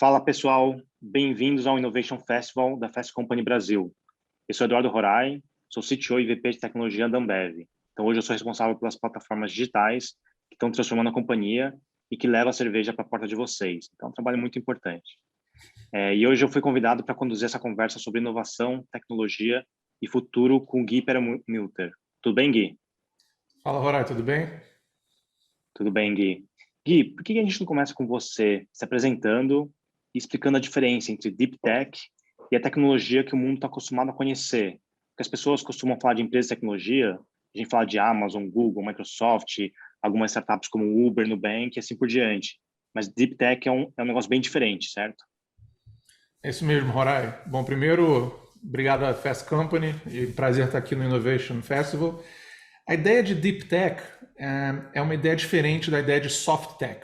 Fala pessoal, bem-vindos ao Innovation Festival da Fast Company Brasil. Eu sou Eduardo Roray, sou CTO e VP de tecnologia da Ambev. Então hoje eu sou responsável pelas plataformas digitais que estão transformando a companhia e que levam a cerveja para a porta de vocês. Então é um trabalho muito importante. E hoje eu fui convidado para conduzir essa conversa sobre inovação, tecnologia e futuro com o Gui Perlmutter. Tudo bem, Gui? Fala, Roray, tudo bem? Tudo bem, Gui. Gui, por que a gente não começa com você se apresentando e explicando a diferença entre Deep Tech e a tecnologia que o mundo está acostumado a conhecer? Porque as pessoas costumam falar de empresas de tecnologia, a gente fala de Amazon, Google, Microsoft, algumas startups como Uber, Nubank e assim por diante. Mas Deep Tech é um negócio bem diferente, certo? É isso mesmo, Roray. Bom, primeiro, obrigado à Fast Company e prazer estar aqui no Innovation Festival. A ideia de Deep Tech é uma ideia diferente da ideia de Soft Tech.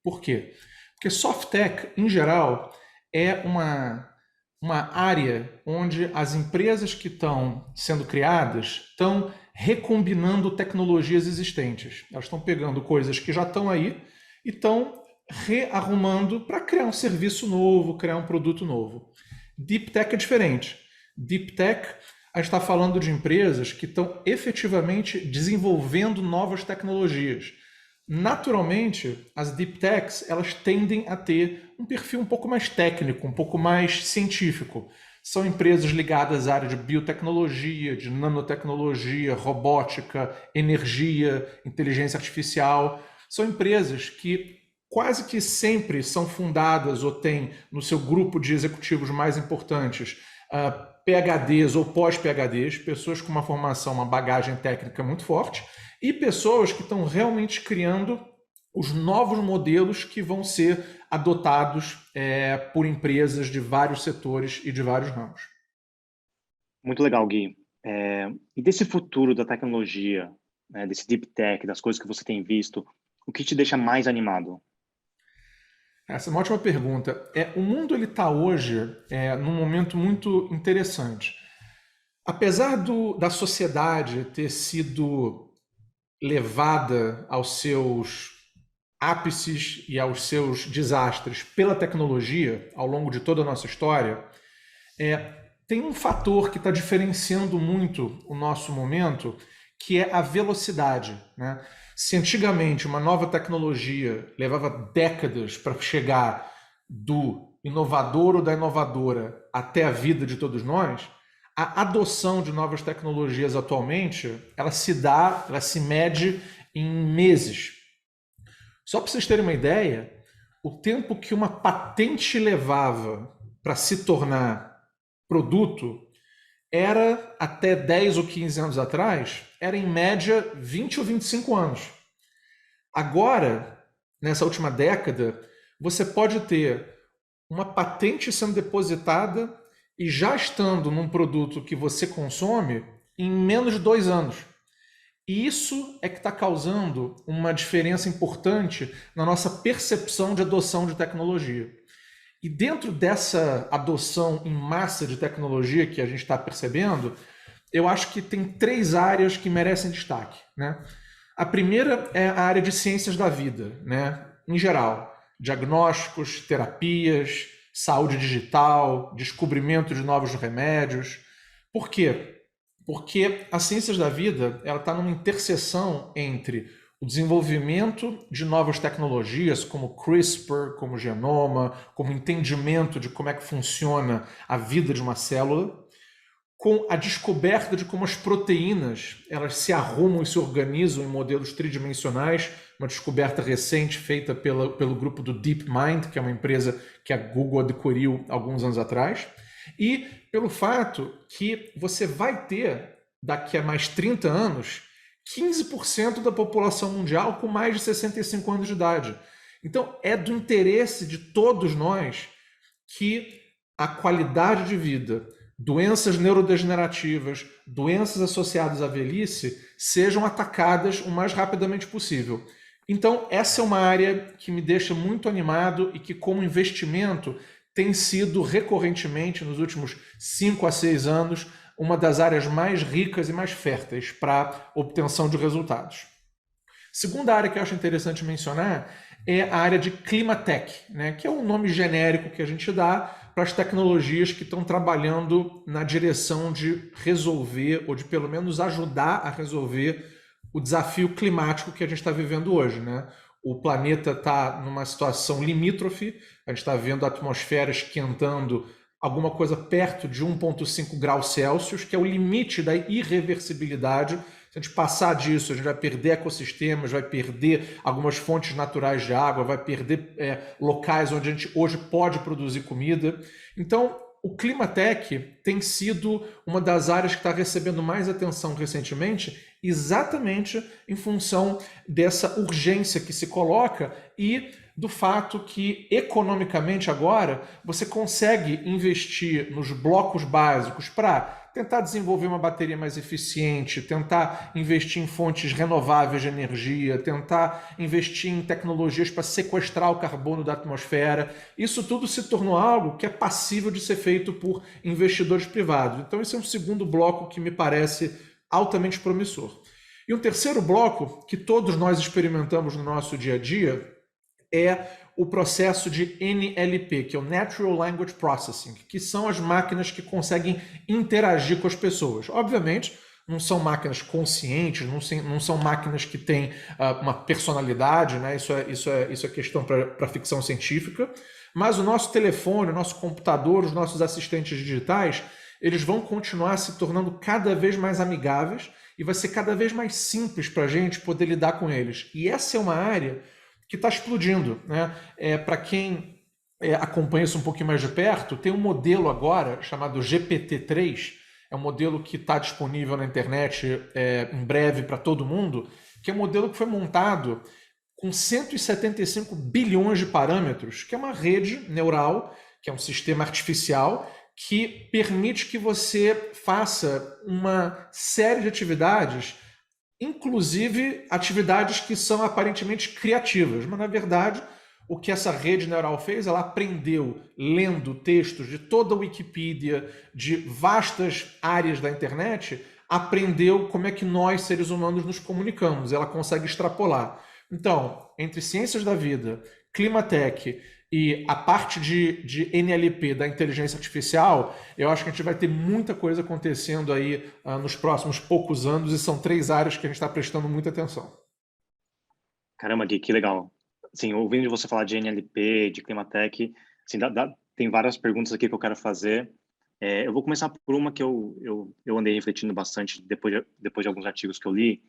Por quê? Porque Soft Tech, em geral, é uma área onde as empresas que estão sendo criadas estão recombinando tecnologias existentes. Elas estão pegando coisas que já estão aí e estão rearrumando para criar um serviço novo, criar um produto novo. Deep Tech é diferente. Deep Tech, a gente está falando de empresas que estão efetivamente desenvolvendo novas tecnologias. Naturalmente, as Deep Techs elas tendem a ter um perfil um pouco mais técnico, um pouco mais científico. São empresas ligadas à área de biotecnologia, de nanotecnologia, robótica, energia, inteligência artificial. São empresas que quase que sempre são fundadas ou têm no seu grupo de executivos mais importantes PhDs ou pós-PhDs, pessoas com uma formação, uma bagagem técnica muito forte, e pessoas que estão realmente criando os novos modelos que vão ser adotados por empresas de vários setores e de vários ramos. Muito legal, Gui. E desse futuro da tecnologia, desse Deep Tech, das coisas que você tem visto, o que te deixa mais animado? Essa é uma ótima pergunta. O mundo ele está hoje num momento muito interessante. Apesar da sociedade ter sido levada aos seus ápices e aos seus desastres pela tecnologia ao longo de toda a nossa história, tem um fator que está diferenciando muito o nosso momento, que é a velocidade, né? Se antigamente uma nova tecnologia levava décadas para chegar do inovador ou da inovadora até a vida de todos nós, a adoção de novas tecnologias atualmente, ela se mede em meses. Só para vocês terem uma ideia, o tempo que uma patente levava para se tornar produto era, até 10 ou 15 anos atrás, era em média 20 ou 25 anos. Agora, nessa última década, você pode ter uma patente sendo depositada e já estando num produto que você consome em menos de 2 anos. E isso é que está causando uma diferença importante na nossa percepção de adoção de tecnologia. E dentro dessa adoção em massa de tecnologia que a gente está percebendo, eu acho que tem 3 áreas que merecem destaque, né? A primeira é a área de ciências da vida, né? Em geral, diagnósticos, terapias, saúde digital, descobrimento de novos remédios. Por quê? Porque as ciências da vida ela está numa interseção entre o desenvolvimento de novas tecnologias, como CRISPR, como genoma, como entendimento de como é que funciona a vida de uma célula, com a descoberta de como as proteínas elas se arrumam e se organizam em modelos tridimensionais, uma descoberta recente feita pelo grupo do DeepMind, que é uma empresa que a Google adquiriu alguns anos atrás, e pelo fato que você vai ter, daqui a mais 30 anos, 15% da população mundial com mais de 65 anos de idade. Então, é do interesse de todos nós que a qualidade de vida, doenças neurodegenerativas, doenças associadas à velhice, sejam atacadas o mais rapidamente possível. Então, essa é uma área que me deixa muito animado e que, como investimento, tem sido recorrentemente, nos últimos 5 a 6 anos, uma das áreas mais ricas e mais férteis para obtenção de resultados. Segunda área que eu acho interessante mencionar é a área de Climatech, né, que é um nome genérico que a gente dá para as tecnologias que estão trabalhando na direção de resolver, ou de pelo menos ajudar a resolver, o desafio climático que a gente está vivendo hoje, né? O planeta está numa situação limítrofe, a gente está vendo a atmosfera esquentando alguma coisa perto de 1,5 graus Celsius, que é o limite da irreversibilidade. Se a gente passar disso, a gente vai perder ecossistemas, vai perder algumas fontes naturais de água, vai perder locais onde a gente hoje pode produzir comida. Então, o Climatech tem sido uma das áreas que está recebendo mais atenção recentemente, exatamente em função dessa urgência que se coloca e do fato que, economicamente agora, você consegue investir nos blocos básicos para tentar desenvolver uma bateria mais eficiente, tentar investir em fontes renováveis de energia, tentar investir em tecnologias para sequestrar o carbono da atmosfera. Isso tudo se tornou algo que é passível de ser feito por investidores privados. Então esse é um segundo bloco que me parece altamente promissor. E um terceiro bloco que todos nós experimentamos no nosso dia a dia é o processo de NLP, que é o Natural Language Processing, que são as máquinas que conseguem interagir com as pessoas. Obviamente, não são máquinas conscientes, não são máquinas que têm uma personalidade, né? Isso é questão para ficção científica, mas o nosso telefone, o nosso computador, os nossos assistentes digitais, eles vão continuar se tornando cada vez mais amigáveis e vai ser cada vez mais simples para a gente poder lidar com eles. E essa é uma área que está explodindo, né? Para quem acompanha isso um pouquinho mais de perto, tem um modelo agora chamado GPT-3, é um modelo que está disponível na internet em breve para todo mundo, que é um modelo que foi montado com 175 bilhões de parâmetros, que é uma rede neural, que é um sistema artificial, que permite que você faça uma série de atividades, inclusive atividades que são aparentemente criativas, mas na verdade o que essa rede neural fez, ela aprendeu lendo textos de toda a Wikipedia, de vastas áreas da internet, aprendeu como é que nós, seres humanos, nos comunicamos, ela consegue extrapolar. Então, entre ciências da vida, Climatech e a parte de NLP da inteligência artificial, eu acho que a gente vai ter muita coisa acontecendo aí nos próximos poucos anos, e são 3 áreas que a gente está prestando muita atenção. Caramba, Gui, que legal. Assim, ouvindo você falar de NLP, de Climatech, assim, tem várias perguntas aqui que eu quero fazer. Eu vou começar por uma que eu andei refletindo bastante depois de alguns artigos que eu li,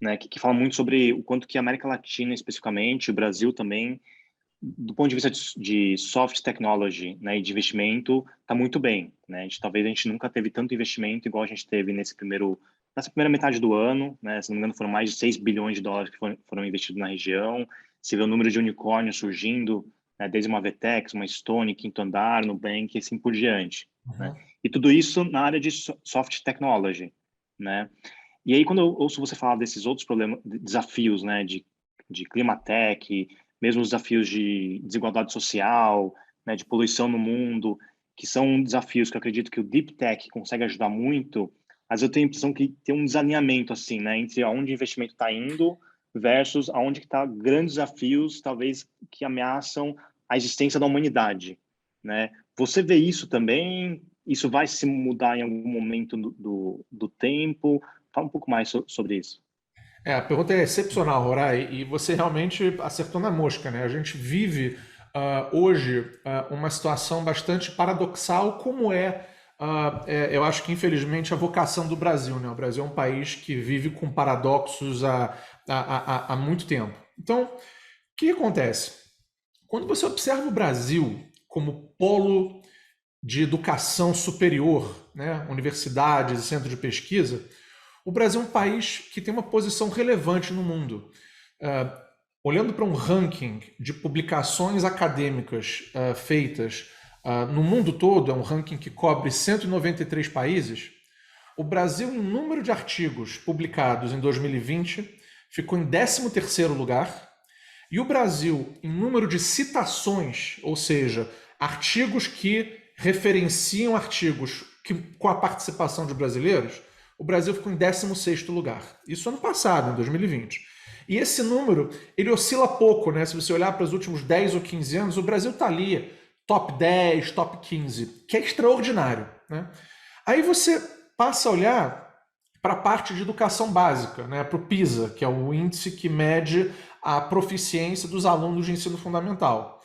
né, que fala muito sobre o quanto que a América Latina, especificamente, o Brasil também, do ponto de vista de soft technology, né, e de investimento, está muito bem, né? Talvez a gente nunca teve tanto investimento igual a gente teve nessa primeira metade do ano, né? Se não me engano, foram mais de 6 bilhões de dólares que foram investidos na região. Se vê o número de unicórnios surgindo, né, desde uma Vetex, uma Stone, Quinto Andar, Nubank, e assim por diante, né? E tudo isso na área de soft technology, né? E aí, quando eu ouço você falar desses outros desafios, né, de Climatech, mesmo os desafios de desigualdade social, né, de poluição no mundo, que são desafios que eu acredito que o Deep Tech consegue ajudar muito, mas eu tenho a impressão que tem um desalinhamento assim, né, entre aonde o investimento está indo versus aonde que está grandes desafios, talvez, que ameaçam a existência da humanidade, né? Você vê isso também? Isso vai se mudar em algum momento do tempo? Fala um pouco mais sobre isso. A pergunta é excepcional, Rorai, e você realmente acertou na mosca, né? A gente vive hoje uma situação bastante paradoxal, como eu acho que infelizmente a vocação do Brasil, né? O Brasil é um país que vive com paradoxos há muito tempo. Então, o que acontece? Quando você observa o Brasil como polo de educação superior, né? Universidades e centros de pesquisa, o Brasil é um país que tem uma posição relevante no mundo. Olhando para um ranking de publicações acadêmicas feitas no mundo todo, é um ranking que cobre 193 países, o Brasil, em número de artigos publicados em 2020, ficou em 13º lugar, e o Brasil, em número de citações, ou seja, artigos que referenciam artigos com a participação de brasileiros, o Brasil ficou em 16º lugar. Isso ano passado, em 2020. E esse número, ele oscila pouco, né? Se você olhar para os últimos 10 ou 15 anos, o Brasil está ali, top 10, top 15, que é extraordinário, né? Aí você passa a olhar para a parte de educação básica, né? Para o PISA, que é o índice que mede a proficiência dos alunos de ensino fundamental.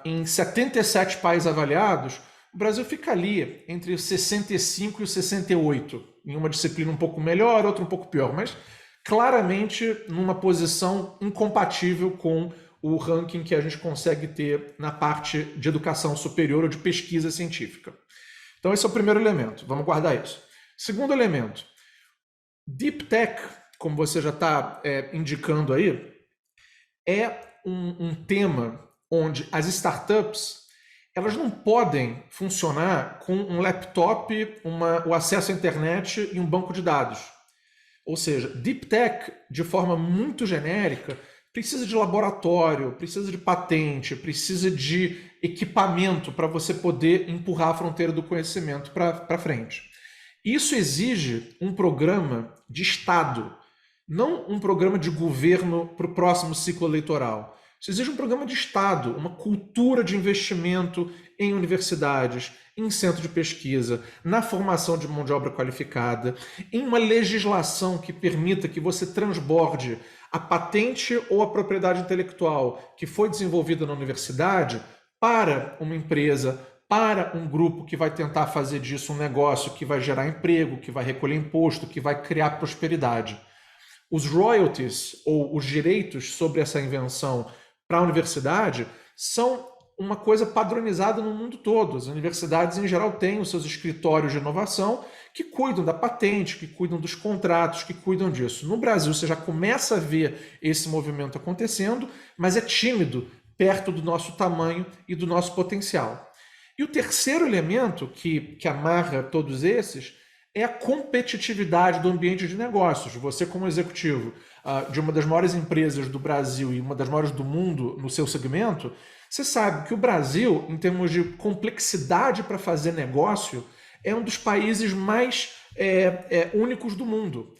Em 77 países avaliados, o Brasil fica ali entre os 65 e os 68, em uma disciplina um pouco melhor, outra um pouco pior, mas claramente numa posição incompatível com o ranking que a gente consegue ter na parte de educação superior ou de pesquisa científica. Então esse é o primeiro elemento, vamos guardar isso. Segundo elemento, Deep Tech, como você já está indicando aí, é um tema onde as startups elas não podem funcionar com um laptop, o acesso à internet e um banco de dados. Ou seja, Deep Tech, de forma muito genérica, precisa de laboratório, precisa de patente, precisa de equipamento para você poder empurrar a fronteira do conhecimento para frente. Isso exige um programa de Estado, não um programa de governo para o próximo ciclo eleitoral. Isso exige um programa de Estado, uma cultura de investimento em universidades, em centro de pesquisa, na formação de mão de obra qualificada, em uma legislação que permita que você transborde a patente ou a propriedade intelectual que foi desenvolvida na universidade para uma empresa, para um grupo que vai tentar fazer disso um negócio que vai gerar emprego, que vai recolher imposto, que vai criar prosperidade. Os royalties, ou os direitos sobre essa invenção para a universidade, são uma coisa padronizada no mundo todo. As universidades, em geral, têm os seus escritórios de inovação que cuidam da patente, que cuidam dos contratos, que cuidam disso. No Brasil, você já começa a ver esse movimento acontecendo, mas é tímido perto do nosso tamanho e do nosso potencial. E o terceiro elemento que amarra todos esses é a competitividade do ambiente de negócios. Você, como executivo de uma das maiores empresas do Brasil e uma das maiores do mundo no seu segmento, você sabe que o Brasil, em termos de complexidade para fazer negócio, é um dos países mais únicos do mundo.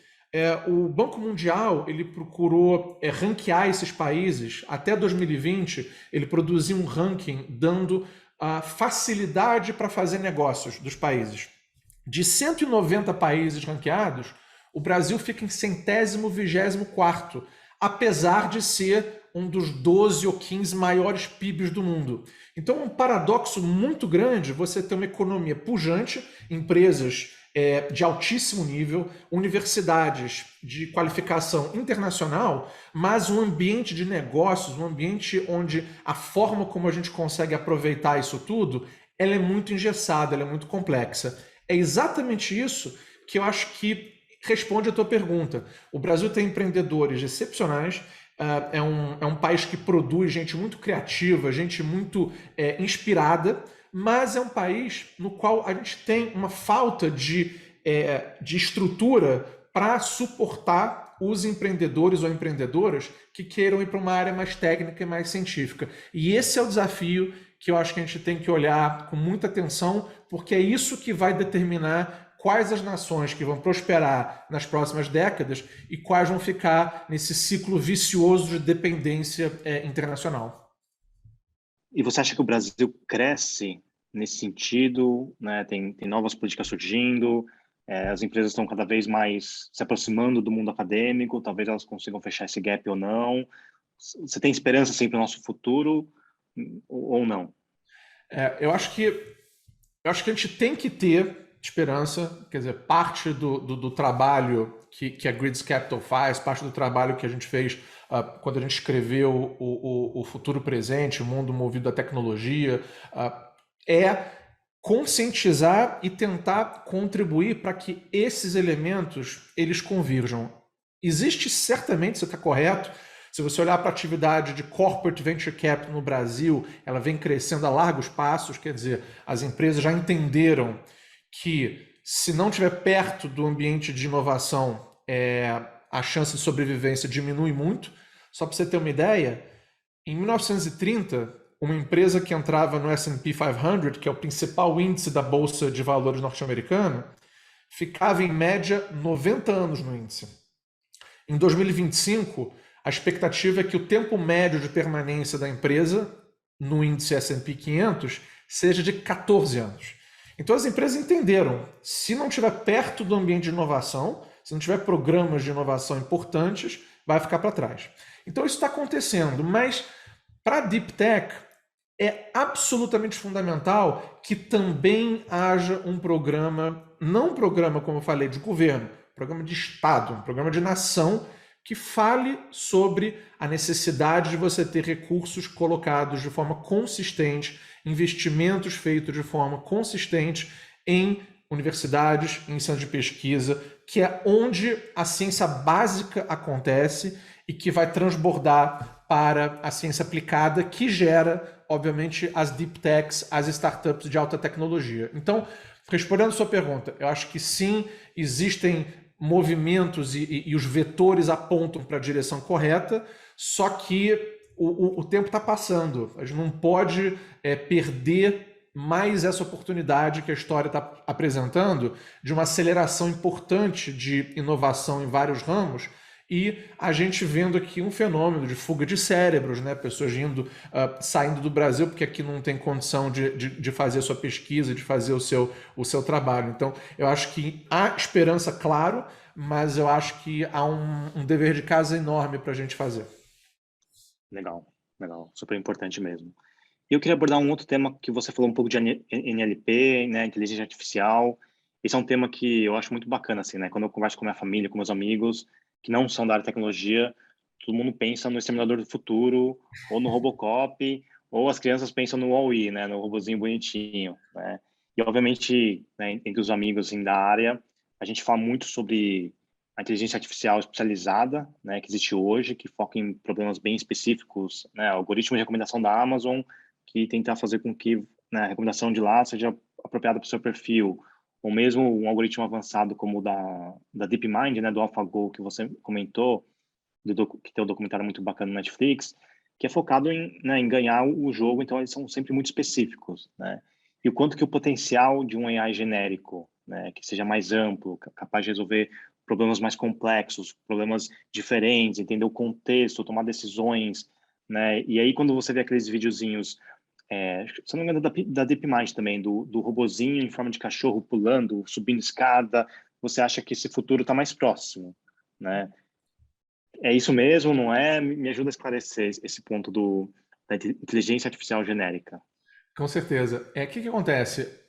O Banco Mundial ele procurou ranquear esses países. Até 2020, ele produziu um ranking dando a facilidade para fazer negócios dos países. De 190 países ranqueados, o Brasil fica em 124º, apesar de ser um dos 12 ou 15 maiores PIBs do mundo. Então é um paradoxo muito grande você ter uma economia pujante, empresas de altíssimo nível, universidades de qualificação internacional, mas um ambiente de negócios, um ambiente onde a forma como a gente consegue aproveitar isso tudo, ela é muito engessada, ela é muito complexa. É exatamente isso que eu acho que responde a tua pergunta. O Brasil tem empreendedores excepcionais, é um país que produz gente muito criativa, gente muito inspirada, mas é um país no qual a gente tem uma falta de estrutura para suportar os empreendedores ou empreendedoras que queiram ir para uma área mais técnica e mais científica. E esse é o desafio que eu acho que a gente tem que olhar com muita atenção, porque é isso que vai determinar quais as nações que vão prosperar nas próximas décadas e quais vão ficar nesse ciclo vicioso de dependência internacional. E você acha que o Brasil cresce nesse sentido, né? Tem novas políticas surgindo, as empresas estão cada vez mais se aproximando do mundo acadêmico, talvez elas consigam fechar esse gap ou não. Você tem esperança assim, para o nosso futuro ou não? Eu acho que a gente tem que ter esperança, quer dizer, parte do trabalho que a Grids Capital faz, parte do trabalho que a gente fez quando a gente escreveu o Futuro Presente, o Mundo Movido à Tecnologia, é conscientizar e tentar contribuir para que esses elementos eles convirjam. Existe certamente, você está correto, se você olhar para a atividade de corporate venture capital no Brasil, ela vem crescendo a largos passos, quer dizer, as empresas já entenderam que se não estiver perto do ambiente de inovação, a chance de sobrevivência diminui muito. Só para você ter uma ideia, em 1930, uma empresa que entrava no S&P 500, que é o principal índice da Bolsa de Valores norte-americana, ficava em média 90 anos no índice. Em 2025, a expectativa é que o tempo médio de permanência da empresa no índice S&P 500 seja de 14 anos. Então as empresas entenderam, se não estiver perto do ambiente de inovação, se não tiver programas de inovação importantes, vai ficar para trás. Então isso está acontecendo, mas para a Deep Tech é absolutamente fundamental que também haja um programa, não um programa, como eu falei, de governo, programa de Estado, um programa de nação, que fale sobre a necessidade de você ter recursos colocados de forma consistente, investimentos feitos de forma consistente em universidades, em centros de pesquisa, que é onde a ciência básica acontece e que vai transbordar para a ciência aplicada, que gera, obviamente, as deep techs, as startups de alta tecnologia. Então, respondendo a sua pergunta, eu acho que sim, existem movimentos e os vetores apontam para a direção correta, só que o tempo está passando. A gente não pode perder mais essa oportunidade que a história está apresentando de uma aceleração importante de inovação em vários ramos, e a gente vendo aqui um fenômeno de fuga de cérebros, né? Pessoas saindo do Brasil porque aqui não tem condição de fazer a sua pesquisa, de fazer o seu trabalho. Então, eu acho que há esperança, claro, mas eu acho que há um dever de casa enorme para a gente fazer. Legal, legal, super importante mesmo. E eu queria abordar um outro tema que você falou um pouco de NLP, né, inteligência artificial. Esse é um tema que eu acho muito bacana, assim, né? Quando eu converso com minha família, com meus amigos, que não são da área de tecnologia, todo mundo pensa no Exterminador do Futuro, ou no Robocop, ou as crianças pensam no Wall-E, né, no robozinho bonitinho, né? E, obviamente, né, entre os amigos assim, da área, a gente fala muito sobre a inteligência artificial especializada, né, que existe hoje, que foca em problemas bem específicos, né, algoritmo de recomendação da Amazon, que tenta fazer com que, né, a recomendação de lá seja apropriada para o seu perfil, ou mesmo um algoritmo avançado como o da DeepMind, né, do AlphaGo, que você comentou, que tem um documentário muito bacana no Netflix, que é focado em ganhar o jogo, então eles são sempre muito específicos, né? E o quanto que o potencial de um AI genérico, né, que seja mais amplo, capaz de resolver problemas mais complexos, problemas diferentes, entender o contexto, tomar decisões, né? E aí quando você vê aqueles videozinhos, se não me engano, da DeepMind também, do robozinho em forma de cachorro pulando, subindo escada, você acha que esse futuro está mais próximo, né? É isso mesmo, não é? Me ajuda a esclarecer esse ponto da inteligência artificial genérica. Com certeza. O que acontece?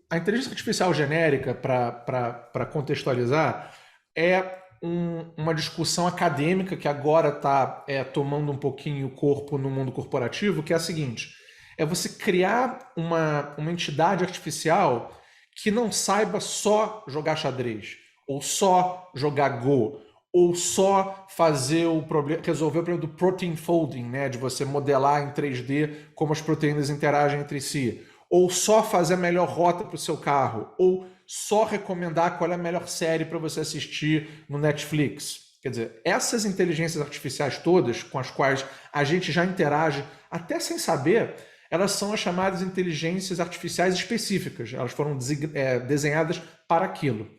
A inteligência artificial genérica, para contextualizar, é uma discussão acadêmica que agora está tomando um pouquinho o corpo no mundo corporativo, que é a seguinte: é você criar uma entidade artificial que não saiba só jogar xadrez, ou só jogar Go, ou só resolver o problema do protein folding, né, de você modelar em 3D como as proteínas interagem entre si, ou só fazer a melhor rota para o seu carro, ou só recomendar qual é a melhor série para você assistir no Netflix. Quer dizer, essas inteligências artificiais todas com as quais a gente já interage, até sem saber, elas são as chamadas inteligências artificiais específicas. Elas foram desenhadas para aquilo.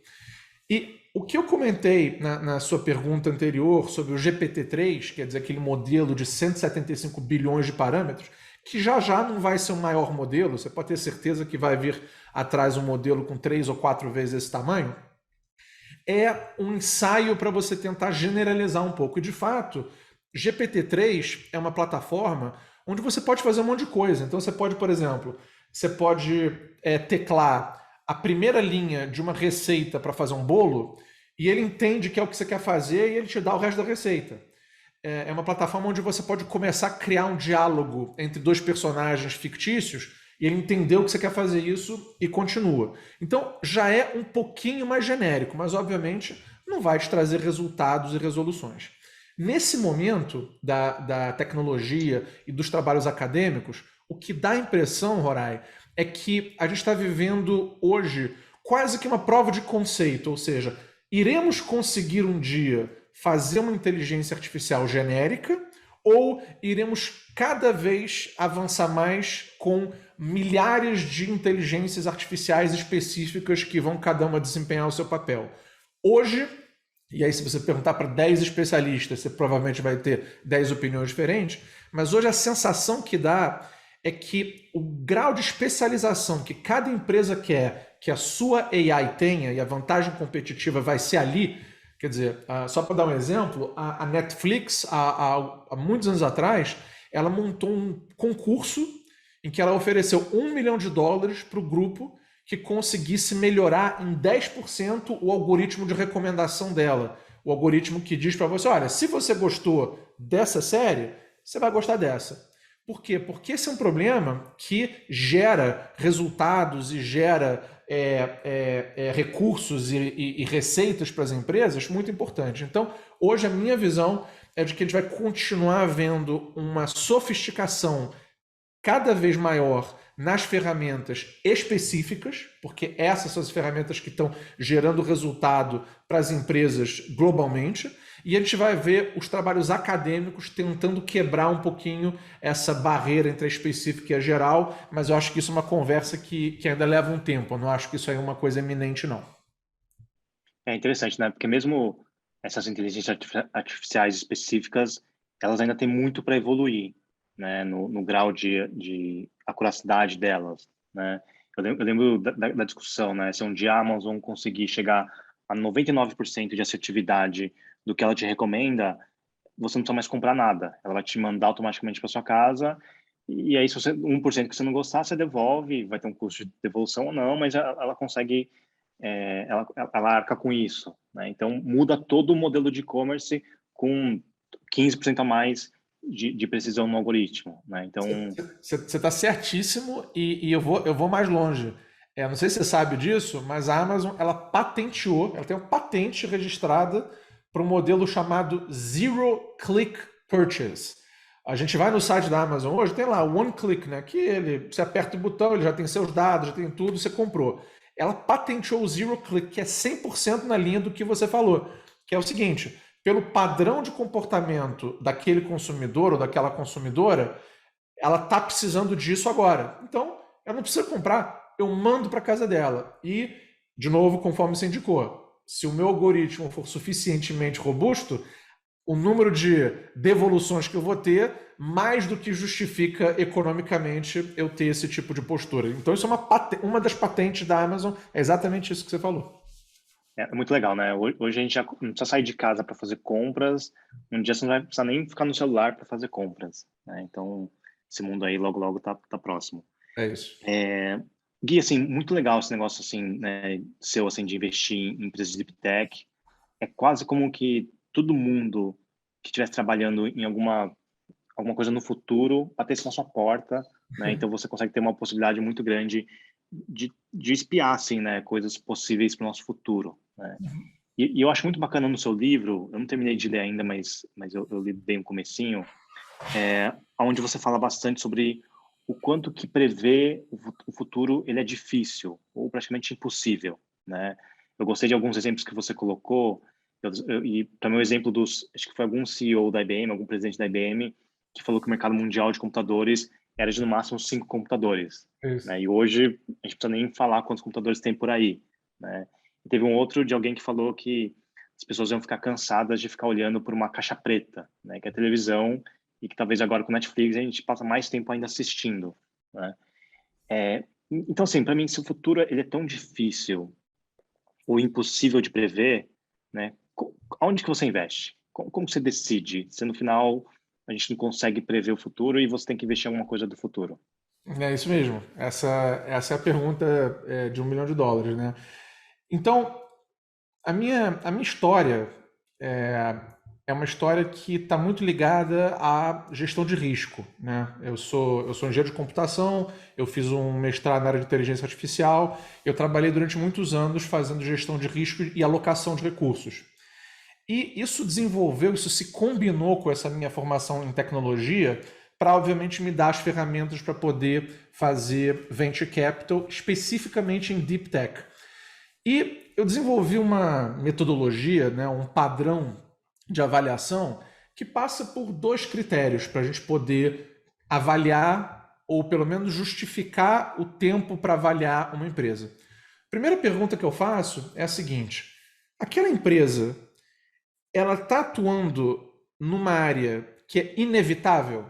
E o que eu comentei na sua pergunta anterior sobre o GPT-3, quer dizer, aquele modelo de 175 bilhões de parâmetros, que já não vai ser um maior modelo, você pode ter certeza que vai vir atrás um modelo com 3 ou 4 vezes esse tamanho, é um ensaio para você tentar generalizar um pouco. E, de fato, GPT-3 é uma plataforma onde você pode fazer um monte de coisa. Então, você pode, por exemplo, teclar a primeira linha de uma receita para fazer um bolo e ele entende que é o que você quer fazer e ele te dá o resto da receita. É uma plataforma onde você pode começar a criar um diálogo entre dois personagens fictícios e ele entendeu que você quer fazer isso e continua. Então, já é um pouquinho mais genérico, mas, obviamente, não vai te trazer resultados e resoluções. Nesse momento da tecnologia e dos trabalhos acadêmicos, o que dá a impressão, Rorai, é que a gente está vivendo hoje quase que uma prova de conceito, ou seja, iremos conseguir um dia fazer uma inteligência artificial genérica ou iremos cada vez avançar mais com milhares de inteligências artificiais específicas que vão cada uma desempenhar o seu papel. Hoje, E aí, se você perguntar para 10 especialistas, você provavelmente vai ter 10 opiniões diferentes. Mas hoje a sensação que dá é que o grau de especialização que cada empresa quer que a sua AI tenha, e a vantagem competitiva vai ser ali. Quer dizer, só para dar um exemplo, a Netflix, há muitos anos atrás, ela montou um concurso em que ela ofereceu $1 milhão para o grupo que conseguisse melhorar em 10% o algoritmo de recomendação dela. O algoritmo que diz para você, olha, se você gostou dessa série, você vai gostar dessa. Por quê? Porque esse é um problema que gera resultados e gera recursos e receitas para as empresas muito importante. Então, hoje a minha visão é de que a gente vai continuar vendo uma sofisticação cada vez maior nas ferramentas específicas, porque essas são as ferramentas que estão gerando resultado para as empresas globalmente, e a gente vai ver os trabalhos acadêmicos tentando quebrar um pouquinho essa barreira entre a específica e a geral, mas eu acho que isso é uma conversa que ainda leva um tempo, eu não acho que isso aí é uma coisa eminente, não. É interessante, né? Porque mesmo essas inteligências artificiais específicas, elas ainda têm muito para evoluir, né? No grau de acuracidade delas, né? Eu lembro da discussão, né? Se um dia a Amazon conseguir chegar a 99% de assertividade do que ela te recomenda, você não precisa mais comprar nada. Ela vai te mandar automaticamente para sua casa. E aí, se você 1% que você não gostar, você devolve, vai ter um custo de devolução ou não, mas ela consegue, ela arca com isso, né? Então, muda todo o modelo de e-commerce com 15% a mais de precisão no algoritmo, né? Então, Você está certíssimo e eu vou mais longe. Não sei se você sabe disso, mas a Amazon ela patenteou, ela tem uma patente registrada para um modelo chamado Zero Click Purchase. A gente vai no site da Amazon hoje, tem lá o One Click, né? Que você aperta o botão, ele já tem seus dados, já tem tudo, você comprou. Ela patenteou o Zero Click, que é 100% na linha do que você falou, que é o seguinte: pelo padrão de comportamento daquele consumidor ou daquela consumidora, ela está precisando disso agora. Então, eu não preciso comprar, eu mando para casa dela. E, de novo, conforme você indicou, se o meu algoritmo for suficientemente robusto, o número de devoluções que eu vou ter, mais do que justifica economicamente eu ter esse tipo de postura. Então, isso é uma das patentes da Amazon, é exatamente isso que você falou. é muito legal, né? Hoje a gente já não precisa sair de casa para fazer compras. Um dia você não vai precisar nem ficar no celular para fazer compras, né? Então, esse mundo aí logo, logo tá próximo. É isso. Gui, assim, muito legal esse negócio, assim, né, seu, assim, de investir em empresas de deep tech. É quase como que todo mundo que estivesse trabalhando em alguma coisa no futuro batesse na sua porta, né? Então você consegue ter uma possibilidade muito grande de espiar, assim, né, coisas possíveis para o nosso futuro, né? E eu acho muito bacana no seu livro, eu não terminei de ler ainda, mas eu li bem o comecinho, onde você fala bastante sobre o quanto que prever o futuro ele é difícil ou praticamente impossível, né? Eu gostei de alguns exemplos que você colocou, e também o exemplo acho que foi algum CEO da IBM, algum presidente da IBM, que falou que o mercado mundial de computadores era de no máximo 5 computadores, Isso. né? E hoje a gente precisa nem falar quantos computadores tem por aí, né? E teve um outro de alguém que falou que as pessoas iam ficar cansadas de ficar olhando por uma caixa preta, né? Que é a televisão, e que talvez agora com Netflix a gente passa mais tempo ainda assistindo, né? Então, assim, para mim, se o futuro ele é tão difícil ou impossível de prever, né? Onde que você investe? Como você decide? Se no final a gente não consegue prever o futuro e você tem que investir em alguma coisa do futuro. É isso mesmo. Essa é a pergunta de $1 milhão, né? Então, a minha história é uma história que está muito ligada à gestão de risco, né? Eu sou engenheiro de computação, eu fiz um mestrado na área de inteligência artificial, eu trabalhei durante muitos anos fazendo gestão de risco e alocação de recursos. E isso se combinou com essa minha formação em tecnologia para, obviamente, me dar as ferramentas para poder fazer venture capital, especificamente em deep tech. E eu desenvolvi uma metodologia, né, um padrão de avaliação que passa por dois critérios para a gente poder avaliar ou pelo menos justificar o tempo para avaliar uma empresa. A primeira pergunta que eu faço é a seguinte: aquela empresa ela está atuando numa área que é inevitável?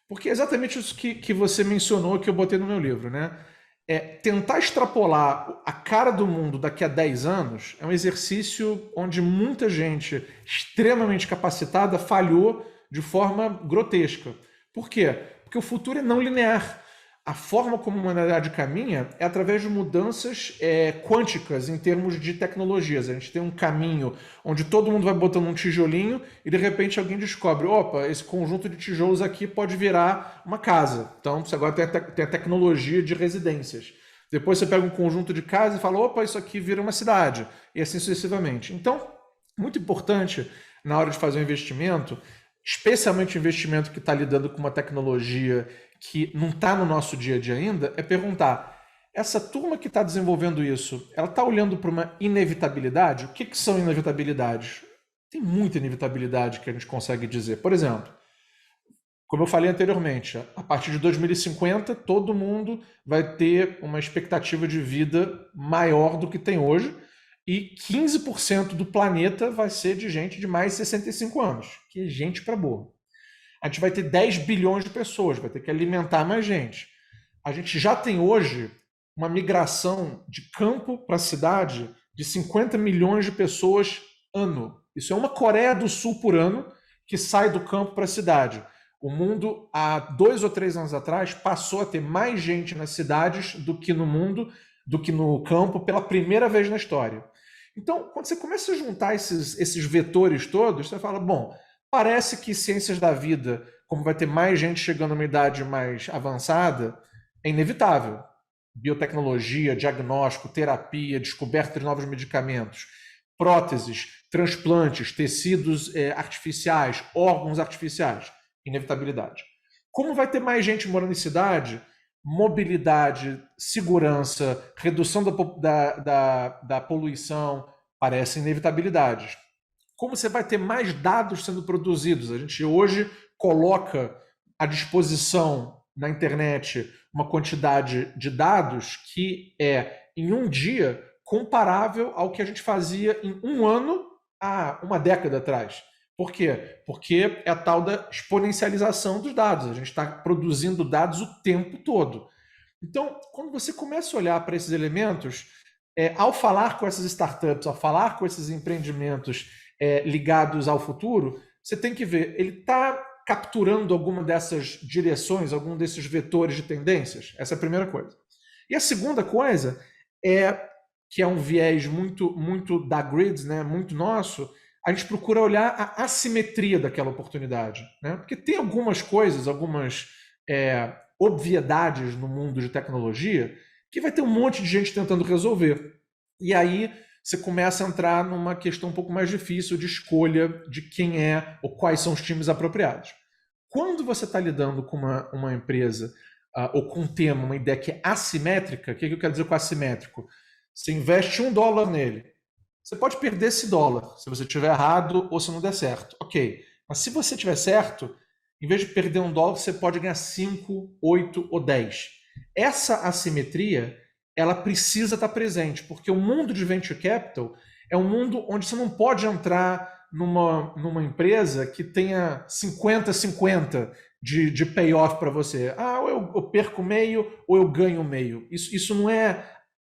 Porque é exatamente isso que você mencionou, que eu botei no meu livro, né? É tentar extrapolar a cara do mundo daqui a 10 anos é um exercício onde muita gente extremamente capacitada falhou de forma grotesca. Por quê? Porque o futuro é não linear. A forma como a humanidade caminha é através de mudanças quânticas em termos de tecnologias. A gente tem um caminho onde todo mundo vai botando um tijolinho e de repente alguém descobre, opa, esse conjunto de tijolos aqui pode virar uma casa. Então você agora tem a tecnologia de residências. Depois você pega um conjunto de casas e fala, opa, isso aqui vira uma cidade. E assim sucessivamente. Então, muito importante na hora de fazer um investimento, especialmente o investimento que está lidando com uma tecnologia que não está no nosso dia a dia ainda, é perguntar: essa turma que está desenvolvendo isso, ela está olhando para uma inevitabilidade? O que são inevitabilidades? Tem muita inevitabilidade que a gente consegue dizer. Por exemplo, como eu falei anteriormente, a partir de 2050, todo mundo vai ter uma expectativa de vida maior do que tem hoje, e 15% do planeta vai ser de gente de mais de 65 anos, que é gente para boa. A gente vai ter 10 bilhões de pessoas, vai ter que alimentar mais gente. A gente já tem hoje uma migração de campo para cidade de 50 milhões de pessoas ano. Isso é uma Coreia do Sul por ano que sai do campo para a cidade. O mundo, há 2 ou 3 anos atrás, passou a ter mais gente nas cidades do que no mundo, do que no campo, pela primeira vez na história. Então, quando você começa a juntar esses vetores todos, você fala, bom, parece que ciências da vida, como vai ter mais gente chegando a uma idade mais avançada, é inevitável. Biotecnologia, diagnóstico, terapia, descoberta de novos medicamentos, próteses, transplantes, tecidos artificiais, órgãos artificiais, inevitabilidade. Como vai ter mais gente morando em cidade, mobilidade, segurança, redução da poluição, parecem inevitabilidades. Como você vai ter mais dados sendo produzidos? A gente hoje coloca à disposição na internet uma quantidade de dados que é, em um dia, comparável ao que a gente fazia em um ano a uma década atrás. Por quê? Porque é a tal da exponencialização dos dados. A gente está produzindo dados o tempo todo. Então, quando você começa a olhar para esses elementos, ao falar com essas startups, ao falar com esses empreendimentos ligados ao futuro, você tem que ver, ele está capturando alguma dessas direções, algum desses vetores de tendências? Essa é a primeira coisa. E a segunda coisa é que é um viés muito da Grids, né, muito nosso, a gente procura olhar a assimetria daquela oportunidade. Né? Porque tem algumas coisas, algumas obviedades no mundo de tecnologia que vai ter um monte de gente tentando resolver. E aí você começa a entrar numa questão um pouco mais difícil de escolha de quem é ou quais são os times apropriados. Quando você está lidando com uma empresa ou com um tema, uma ideia que é assimétrica, o que eu quero dizer com assimétrico? Você investe $1 nele. Você pode perder esse dólar se você estiver errado ou se não der certo. Ok. Mas se você tiver certo, em vez de perder $1, você pode ganhar 5, 8 ou 10. Essa assimetria, ela precisa estar presente, porque o mundo de venture capital é um mundo onde você não pode entrar numa empresa que tenha 50-50 de payoff para você. Ou eu perco meio ou eu ganho meio. Isso não é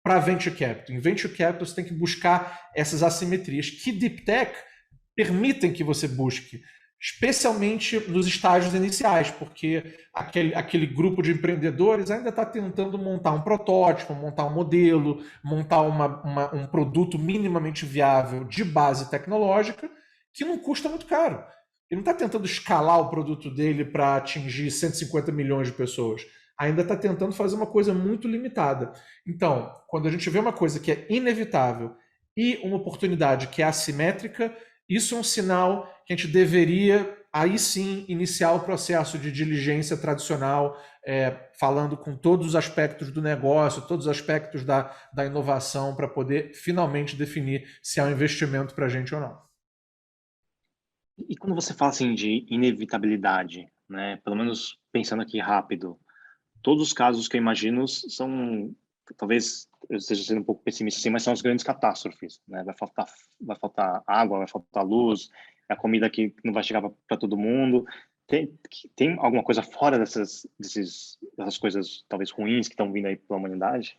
para venture capital. Em venture capital você tem que buscar essas assimetrias que deep tech permitem que você busque, especialmente nos estágios iniciais, porque aquele grupo de empreendedores ainda está tentando montar um protótipo, montar um modelo, montar um produto minimamente viável de base tecnológica que não custa muito caro. Ele não está tentando escalar o produto dele para atingir 150 milhões de pessoas. Ainda está tentando fazer uma coisa muito limitada. Então, quando a gente vê uma coisa que é inevitável e uma oportunidade que é assimétrica, isso é um sinal que a gente deveria, aí sim, iniciar o processo de diligência tradicional, falando com todos os aspectos do negócio, todos os aspectos da inovação, para poder finalmente definir se há um investimento para a gente ou não. E quando você fala assim de inevitabilidade, né? Pelo menos pensando aqui rápido, todos os casos que eu imagino são talvez eu esteja sendo um pouco pessimista assim, mas são as grandes catástrofes, né? Vai faltar água, vai faltar luz, a comida que não vai chegar para todo mundo. Tem alguma coisa fora dessas coisas talvez ruins que estão vindo aí pela humanidade?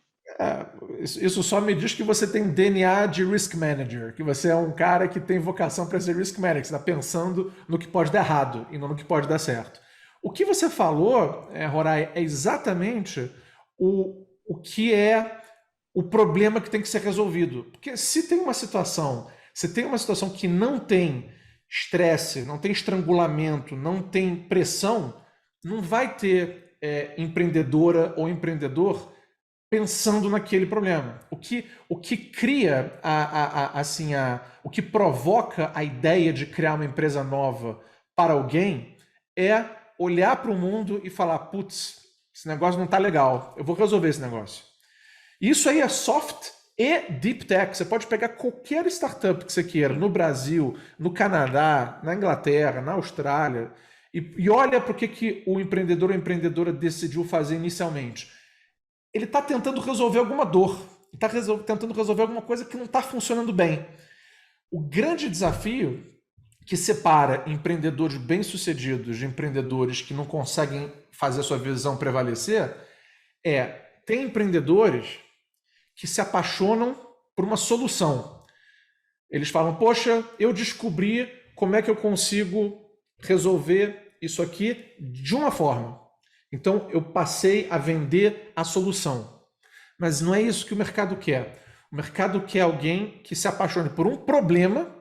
Isso só me diz que você tem DNA de risk manager, que você é um cara que tem vocação para ser risk manager, que você está pensando no que pode dar errado e não no que pode dar certo. O que você falou, Rorai, é exatamente o que é o problema que tem que ser resolvido. Porque se tem uma situação que não tem estresse, não tem estrangulamento, não tem pressão, não vai ter empreendedora ou empreendedor pensando naquele problema. O que cria, o que provoca a ideia de criar uma empresa nova para alguém é olhar para o mundo e falar, putz, esse negócio não está legal, eu vou resolver esse negócio. Isso aí é soft e deep tech. Você pode pegar qualquer startup que você queira, no Brasil, no Canadá, na Inglaterra, na Austrália, e olha para o que o empreendedor ou a empreendedora decidiu fazer inicialmente. Ele está tentando resolver alguma dor, está tentando resolver alguma coisa que não está funcionando bem. O grande desafio que separa empreendedores bem-sucedidos de empreendedores que não conseguem fazer a sua visão prevalecer tem empreendedores que se apaixonam por uma solução. Eles falam, poxa, eu descobri como é que eu consigo resolver isso aqui de uma forma. Então, eu passei a vender a solução. Mas não é isso que o mercado quer. O mercado quer alguém que se apaixone por um problema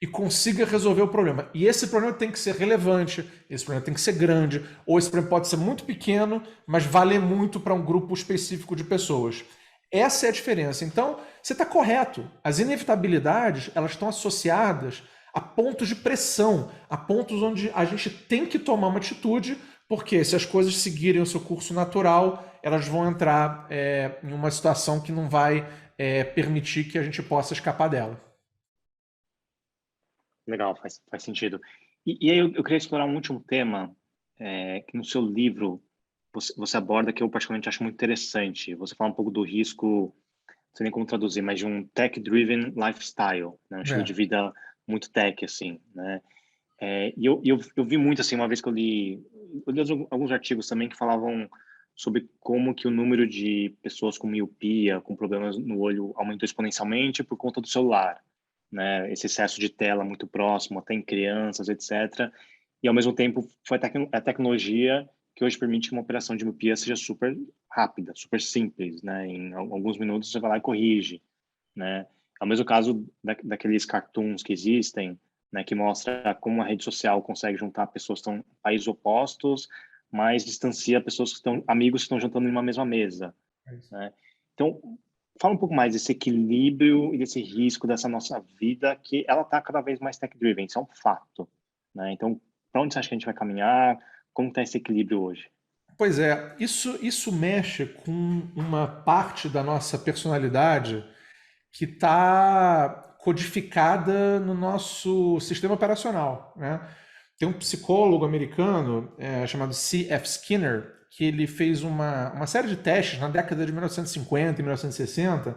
e consiga resolver o problema. E esse problema tem que ser relevante, esse problema tem que ser grande, ou esse problema pode ser muito pequeno, mas valer muito para um grupo específico de pessoas. Essa é a diferença. Então, você está correto. As inevitabilidades, elas estão associadas a pontos de pressão, a pontos onde a gente tem que tomar uma atitude, porque se as coisas seguirem o seu curso natural, elas vão entrar em uma situação que não vai permitir que a gente possa escapar dela. Legal, faz sentido. E aí eu queria explorar um último tema que no seu livro você aborda, que eu particularmente acho muito interessante. Você fala um pouco do risco, não sei nem como traduzir, mas de um tech-driven lifestyle, né? Um estilo de vida muito tech, assim, né? E eu vi muito, assim, uma vez que eu li alguns artigos também que falavam sobre como que o número de pessoas com miopia, com problemas no olho, aumentou exponencialmente por conta do celular, né? Esse excesso de tela muito próximo, até em crianças, etc. E, ao mesmo tempo, foi a tecnologia que hoje permite que uma operação de miopia seja super rápida, super simples, né? Em alguns minutos você vai lá e corrige, né? É o mesmo caso daqueles cartoons que existem, né? Que mostra como a rede social consegue juntar pessoas que estão em países opostos, mas distancia pessoas que estão, amigos que estão jantando em uma mesma mesa, né? Então, fala um pouco mais desse equilíbrio e desse risco dessa nossa vida, que ela está cada vez mais tech-driven, isso é um fato, né? Então, para onde você acha que a gente vai caminhar? Como está esse equilíbrio hoje? Pois é, isso mexe com uma parte da nossa personalidade que está codificada no nosso sistema operacional, né? Tem um psicólogo americano chamado C.F. Skinner, que ele fez uma série de testes na década de 1950 e 1960,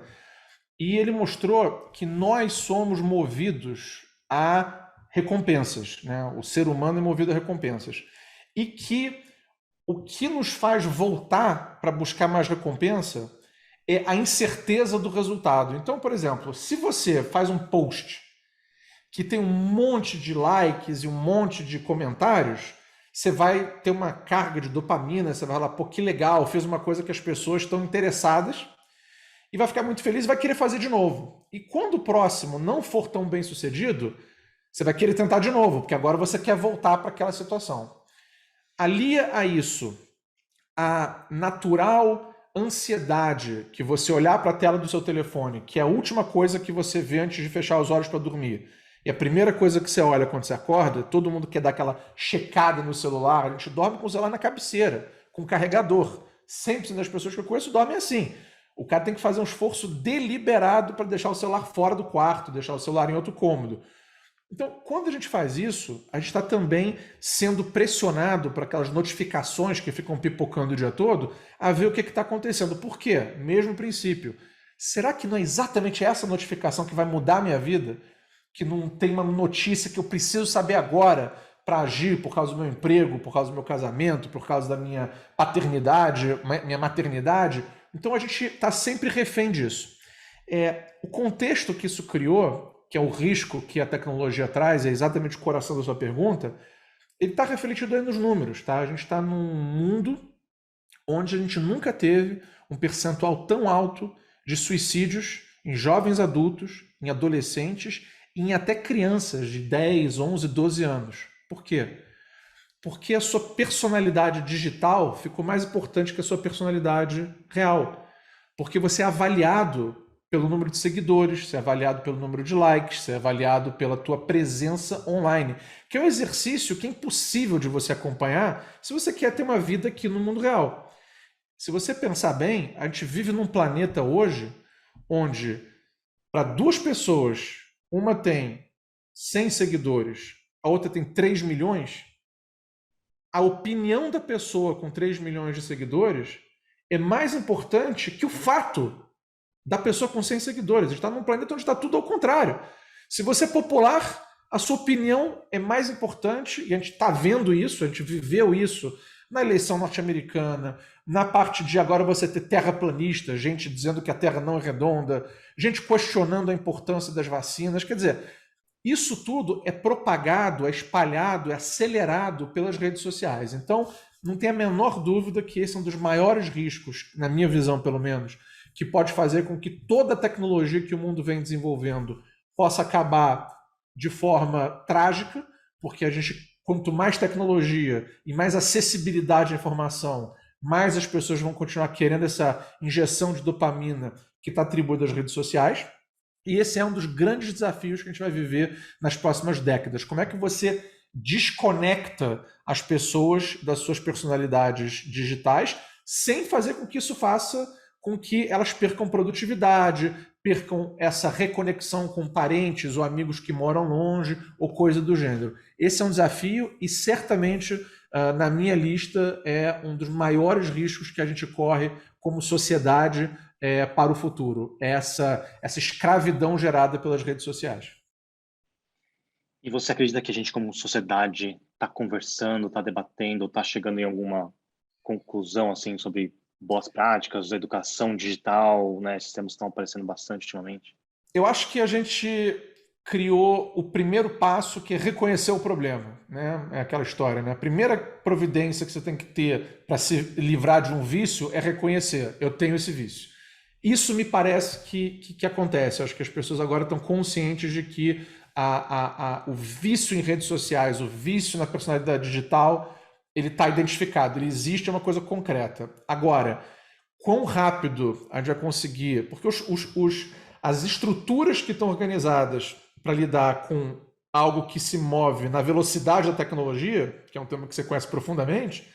e ele mostrou que nós somos movidos a recompensas, né? O ser humano é movido a recompensas. E que o que nos faz voltar para buscar mais recompensa é a incerteza do resultado. Então, por exemplo, se você faz um post que tem um monte de likes e um monte de comentários, você vai ter uma carga de dopamina, você vai falar, pô, que legal, fiz uma coisa que as pessoas estão interessadas, e vai ficar muito feliz e vai querer fazer de novo. E quando o próximo não for tão bem sucedido, você vai querer tentar de novo, porque agora você quer voltar para aquela situação. Alia a isso a natural ansiedade que você olhar para a tela do seu telefone, que é a última coisa que você vê antes de fechar os olhos para dormir, e a primeira coisa que você olha quando você acorda, todo mundo quer dar aquela checada no celular, a gente dorme com o celular na cabeceira, com carregador. 100% das pessoas que eu conheço dormem assim. O cara tem que fazer um esforço deliberado para deixar o celular fora do quarto, deixar o celular em outro cômodo. Então, quando a gente faz isso, a gente está também sendo pressionado por aquelas notificações que ficam pipocando o dia todo a ver o que está acontecendo. Por quê? Mesmo princípio. Será que não é exatamente essa notificação que vai mudar a minha vida? Que não tem uma notícia que eu preciso saber agora para agir por causa do meu emprego, por causa do meu casamento, por causa da minha paternidade, minha maternidade? Então a gente está sempre refém disso. O contexto que isso criou, que é o risco que a tecnologia traz, é exatamente o coração da sua pergunta, ele está refletido aí nos números. Tá? A gente está num mundo onde a gente nunca teve um percentual tão alto de suicídios em jovens adultos, em adolescentes e em até crianças de 10, 11, 12 anos. Por quê? Porque a sua personalidade digital ficou mais importante que a sua personalidade real. Porque você é avaliado pelo número de seguidores, você é avaliado pelo número de likes, você é avaliado pela tua presença online, que é um exercício que é impossível de você acompanhar se você quer ter uma vida aqui no mundo real. Se você pensar bem, a gente vive num planeta hoje onde para duas pessoas, uma tem 100 seguidores, a outra tem 3 milhões, a opinião da pessoa com 3 milhões de seguidores é mais importante que o fato da pessoa com 100 seguidores. A gente está num planeta onde está tudo ao contrário. Se você é popular, a sua opinião é mais importante, e a gente está vendo isso, a gente viveu isso na eleição norte-americana, na parte de agora você ter terraplanista, gente dizendo que a Terra não é redonda, gente questionando a importância das vacinas. Quer dizer, isso tudo é propagado, é espalhado, é acelerado pelas redes sociais. Então, não tem a menor dúvida que esse é um dos maiores riscos, na minha visão pelo menos, que pode fazer com que toda a tecnologia que o mundo vem desenvolvendo possa acabar de forma trágica, porque a gente, quanto mais tecnologia e mais acessibilidade à informação, mais as pessoas vão continuar querendo essa injeção de dopamina que está atribuída às redes sociais. E esse é um dos grandes desafios que a gente vai viver nas próximas décadas. Como é que você desconecta as pessoas das suas personalidades digitais sem fazer com que isso faça com que elas percam produtividade, percam essa reconexão com parentes ou amigos que moram longe ou coisa do gênero. Esse é um desafio e certamente na minha lista é um dos maiores riscos que a gente corre como sociedade para o futuro. Essa escravidão gerada pelas redes sociais. E você acredita que a gente, como sociedade, está conversando, está debatendo, está chegando em alguma conclusão assim sobre boas práticas, educação digital, né? Esses temas estão aparecendo bastante ultimamente. Eu acho que a gente criou o primeiro passo, que é reconhecer o problema, né? É aquela história, né? A primeira providência que você tem que ter para se livrar de um vício é reconhecer: eu tenho esse vício. Isso me parece que acontece. Eu acho que as pessoas agora estão conscientes de que o vício em redes sociais, o vício na personalidade digital, ele está identificado, ele existe, é uma coisa concreta. Agora, quão rápido a gente vai conseguir, porque as estruturas que estão organizadas para lidar com algo que se move na velocidade da tecnologia, que é um tema que você conhece profundamente,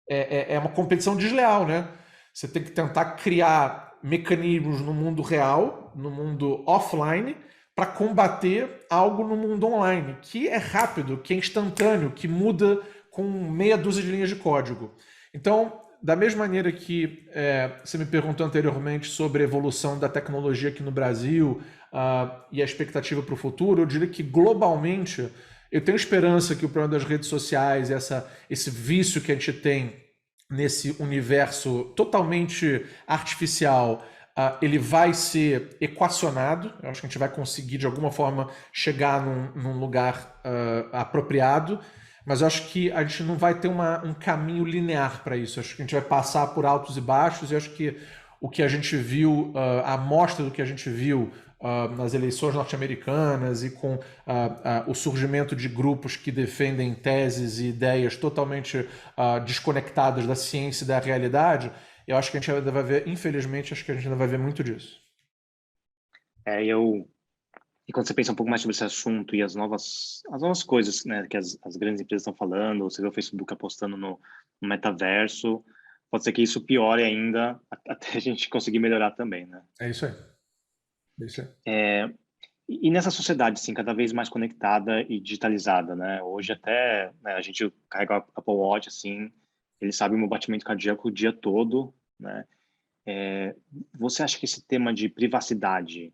é uma competição desleal, né? Você tem que tentar criar mecanismos no mundo real, no mundo offline, para combater algo no mundo online, que é rápido, que é instantâneo, que muda com meia dúzia de linhas de código. Então, da mesma maneira que você me perguntou anteriormente sobre a evolução da tecnologia aqui no Brasil e a expectativa para o futuro, eu diria que globalmente eu tenho esperança que o problema das redes sociais, esse vício que a gente tem nesse universo totalmente artificial, ele vai ser equacionado. Eu acho que a gente vai conseguir, de alguma forma, chegar num lugar apropriado, mas eu acho que a gente não vai ter um caminho linear para isso. Eu acho que a gente vai passar por altos e baixos, e eu acho que o que a gente viu, a amostra do que a gente viu nas eleições norte-americanas e com o surgimento de grupos que defendem teses e ideias totalmente desconectadas da ciência e da realidade, eu acho que a gente ainda vai ver, infelizmente, acho que a gente ainda vai ver muito disso. É, e quando você pensa um pouco mais sobre esse assunto e as novas coisas, né, que as grandes empresas estão falando, você vê o Facebook apostando no metaverso, pode ser que isso piore ainda até a gente conseguir melhorar também, né? É isso aí. É isso aí. E nessa sociedade, assim, cada vez mais conectada e digitalizada, né? Hoje até, né, a gente carrega o Apple Watch, assim, ele sabe o meu batimento cardíaco o dia todo, né? Você acha que esse tema de privacidade,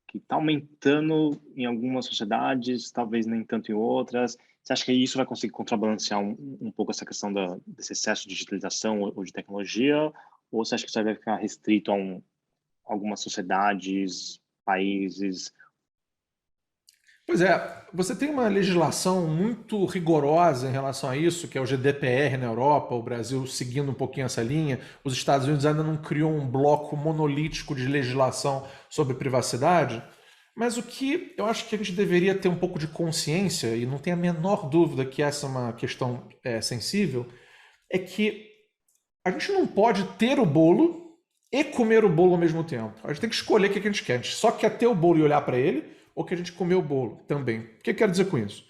que está aumentando em algumas sociedades, talvez nem tanto em outras, você acha que isso vai conseguir contrabalancear um pouco essa questão desse excesso de digitalização ou de tecnologia? Ou você acha que isso vai ficar restrito a algumas sociedades, países? Pois é, você tem uma legislação muito rigorosa em relação a isso, que é o GDPR na Europa, o Brasil seguindo um pouquinho essa linha. Os Estados Unidos ainda não criou um bloco monolítico de legislação sobre privacidade. Mas o que eu acho que a gente deveria ter um pouco de consciência, e não tem a menor dúvida que essa é uma questão sensível, é que a gente não pode ter o bolo e comer o bolo ao mesmo tempo. A gente tem que escolher o que a gente quer. A gente só quer ter o bolo e olhar para ele, ou que a gente comeu o bolo também. O que eu quero dizer com isso?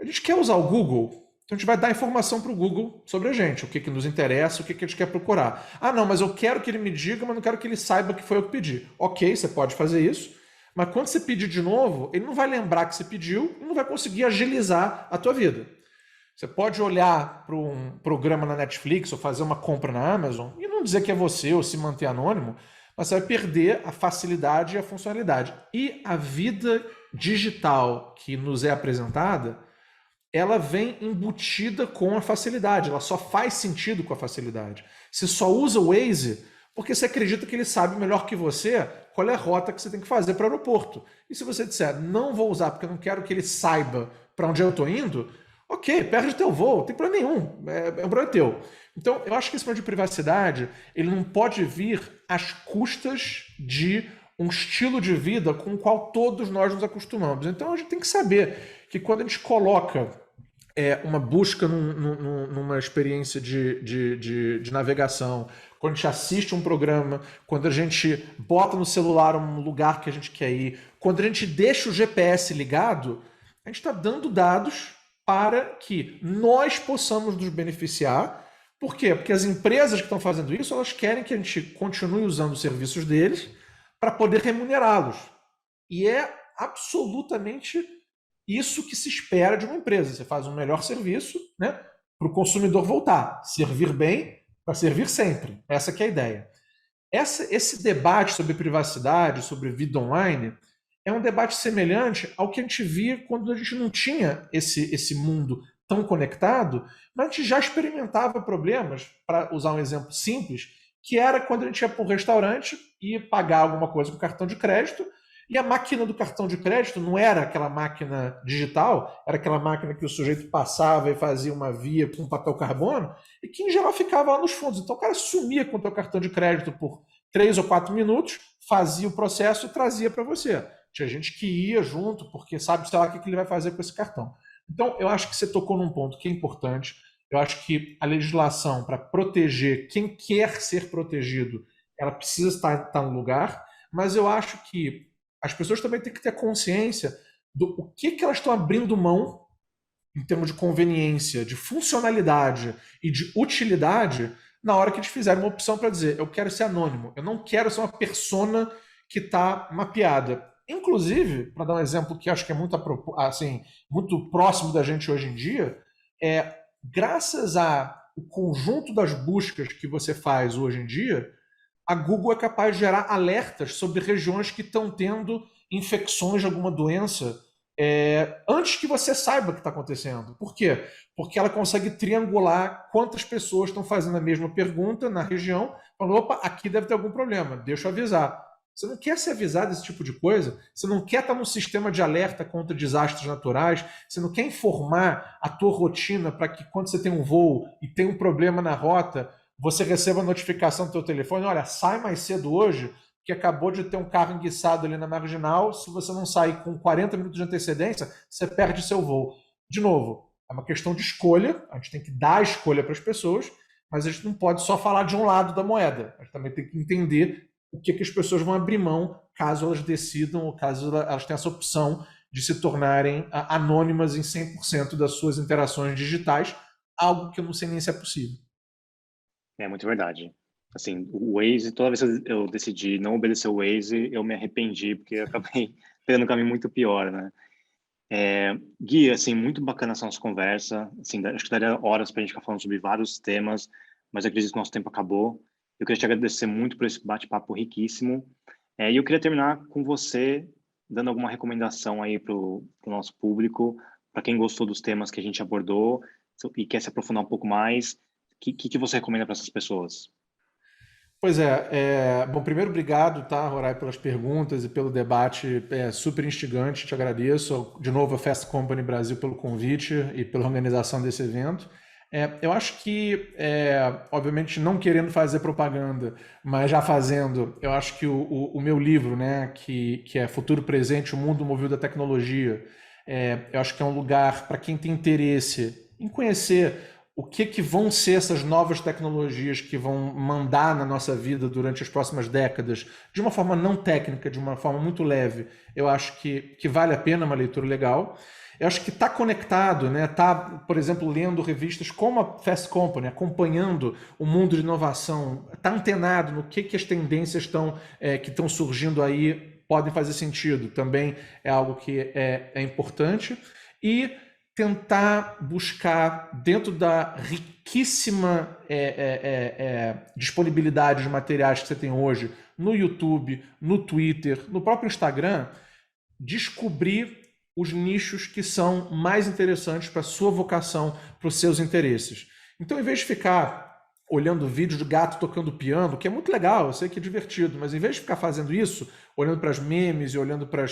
A gente quer usar o Google, então a gente vai dar informação para o Google sobre a gente, o que, que nos interessa, o que, que a gente quer procurar. Ah, não, mas eu quero que ele me diga, mas não quero que ele saiba que foi eu que pedi. Ok, você pode fazer isso, mas quando você pedir de novo, ele não vai lembrar que você pediu e não vai conseguir agilizar a tua vida. Você pode olhar para um programa na Netflix ou fazer uma compra na Amazon e não dizer que é você ou se manter anônimo, mas você vai perder a facilidade e a funcionalidade. E a vida digital que nos é apresentada, ela vem embutida com a facilidade, ela só faz sentido com a facilidade. Você só usa o Waze porque você acredita que ele sabe melhor que você qual é a rota que você tem que fazer para o aeroporto. E se você disser, não vou usar porque eu não quero que ele saiba para onde eu estou indo, ok, perde teu voo, não tem problema nenhum, é um problema teu. Então, eu acho que esse problema de privacidade, ele não pode vir às custas de um estilo de vida com o qual todos nós nos acostumamos. Então, a gente tem que saber que quando a gente coloca uma busca numa experiência de navegação, quando a gente assiste um programa, quando a gente bota no celular um lugar que a gente quer ir, quando a gente deixa o GPS ligado, a gente está dando dados para que nós possamos nos beneficiar. Por quê? Porque as empresas que estão fazendo isso, elas querem que a gente continue usando os serviços deles para poder remunerá-los. E é absolutamente isso que se espera de uma empresa. Você faz um melhor serviço, né, para o consumidor voltar. Servir bem para servir sempre. Essa que é a ideia. Esse debate sobre privacidade, sobre vida online, é um debate semelhante ao que a gente via quando a gente não tinha esse mundo tão conectado, mas a gente já experimentava problemas, para usar um exemplo simples, que era quando a gente ia para um restaurante e pagar alguma coisa com cartão de crédito, e a máquina do cartão de crédito não era aquela máquina digital, era aquela máquina que o sujeito passava e fazia uma via com papel carbono, e que em geral ficava lá nos fundos. Então o cara sumia com o teu cartão de crédito por 3 ou 4 minutos, fazia o processo e trazia para você. Tinha gente que ia junto, porque sabe, sei lá, o que ele vai fazer com esse cartão. Então, eu acho que você tocou num ponto que é importante. Eu acho que a legislação para proteger quem quer ser protegido, ela precisa estar no lugar, mas eu acho que as pessoas também têm que ter consciência do o que elas estão abrindo mão em termos de conveniência, de funcionalidade e de utilidade na hora que eles fizerem uma opção para dizer eu quero ser anônimo, eu não quero ser uma persona que está mapeada. Inclusive, para dar um exemplo que acho que é muito, assim, muito próximo da gente hoje em dia, graças ao conjunto das buscas que você faz hoje em dia, a Google é capaz de gerar alertas sobre regiões que estão tendo infecções de alguma doença antes que você saiba o que está acontecendo. Por quê? Porque ela consegue triangular quantas pessoas estão fazendo a mesma pergunta na região, falando, opa, aqui deve ter algum problema, deixa eu avisar. Você não quer ser avisado desse tipo de coisa? Você não quer estar num sistema de alerta contra desastres naturais? Você não quer informar a tua rotina para que quando você tem um voo e tem um problema na rota, você receba a notificação do teu telefone, olha, sai mais cedo hoje, que acabou de ter um carro enguiçado ali na marginal, se você não sair com 40 minutos de antecedência, você perde seu voo. De novo, é uma questão de escolha, a gente tem que dar a escolha para as pessoas, mas a gente não pode só falar de um lado da moeda, a gente também tem que entender o que as pessoas vão abrir mão caso elas decidam, ou caso elas tenham essa opção de se tornarem anônimas em 100% das suas interações digitais, algo que eu não sei nem se é possível. É muito verdade. Assim, o Waze, toda vez que eu decidi não obedecer o Waze, eu me arrependi, porque eu acabei pegando um caminho muito pior, né? Gui, assim, muito bacana essa nossa conversa. Assim, acho que daria horas para a gente ficar falando sobre vários temas, mas eu acredito que o nosso tempo acabou. Eu queria te agradecer muito por esse bate-papo riquíssimo. E eu queria terminar com você dando alguma recomendação aí para o nosso público, para quem gostou dos temas que a gente abordou e quer se aprofundar um pouco mais. O que você recomenda para essas pessoas? Pois é, bom, primeiro obrigado, tá, Rorai, pelas perguntas e pelo debate, super instigante, te agradeço. De novo, a Fast Company Brasil pelo convite e pela organização desse evento. Eu acho que, obviamente, não querendo fazer propaganda, mas já fazendo, eu acho que o meu livro, né, que é Futuro Presente, o Mundo Movido da Tecnologia, eu acho que é um lugar para quem tem interesse em conhecer o que vão ser essas novas tecnologias que vão mandar na nossa vida durante as próximas décadas, de uma forma não técnica, de uma forma muito leve. Eu acho que vale a pena uma leitura legal. Eu acho que está conectado, né? Tá, por exemplo, lendo revistas como a Fast Company, acompanhando o mundo de inovação, está antenado no que as tendências que estão surgindo aí podem fazer sentido. Também é algo que é importante. E tentar buscar, dentro da riquíssima disponibilidade de materiais que você tem hoje, no YouTube, no Twitter, no próprio Instagram, descobrir os nichos que são mais interessantes para a sua vocação, para os seus interesses. Então, em vez de ficar olhando vídeos de gato tocando piano, que é muito legal, eu sei que é divertido, mas em vez de ficar fazendo isso, olhando para as memes e olhando para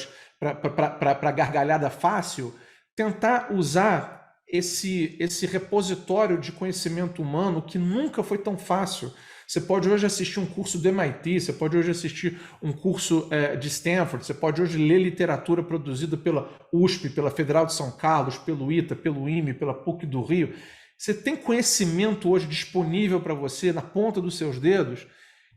a gargalhada fácil, tentar usar esse repositório de conhecimento humano que nunca foi tão fácil. Você pode hoje assistir um curso do MIT, você pode hoje assistir um curso de Stanford, você pode hoje ler literatura produzida pela USP, pela Federal de São Carlos, pelo ITA, pelo IME, pela PUC do Rio. Você tem conhecimento hoje disponível para você na ponta dos seus dedos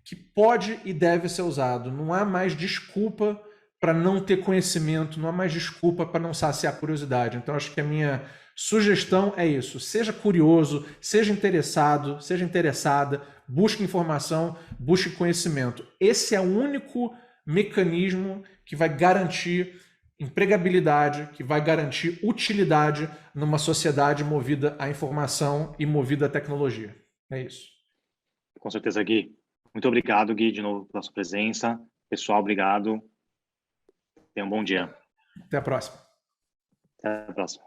que pode e deve ser usado. Não há mais desculpa para não ter conhecimento, não há mais desculpa para não saciar a curiosidade. Então, acho que a minha sugestão é isso. Seja curioso, seja interessado, seja interessada, busque informação, busque conhecimento. Esse é o único mecanismo que vai garantir empregabilidade, que vai garantir utilidade numa sociedade movida à informação e movida à tecnologia. É isso. Com certeza, Gui. Muito obrigado, Gui, de novo pela sua presença. Pessoal, obrigado. Tenha um bom dia. Até a próxima. Até a próxima.